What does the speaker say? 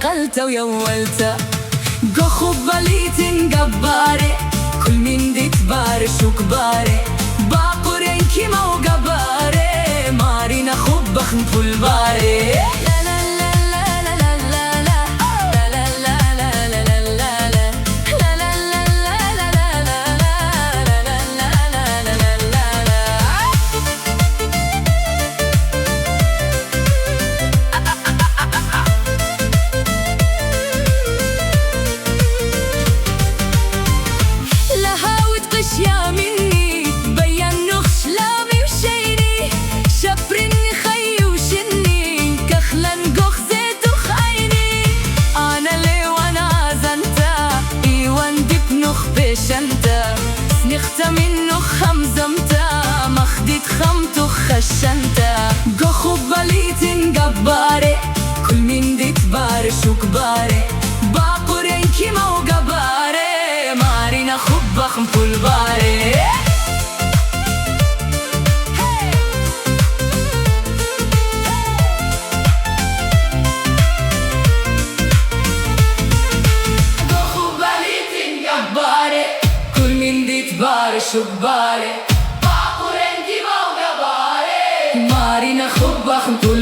قلت ويولت جو خباليت جباري كل من دي كبار شو كباري باقورين كيما وجباري مارينا خبخ نفول باري يا مني بين نخش لامي وشيني شبرني خي وشني كخلا نقخ زيت وخيني أنا لي وانا زنتا إيوان ديب نخ بشنتا سنختا من نخ خمزمتا مخديت خمت وخشنتا قخو بليت جباري كل من دي كبار شو كباري باقورين كيما وجباري مارينا خبخ مفول باري كل من دي تباري شو كباري باقورين كيما وجباري مارينا خبخ مفول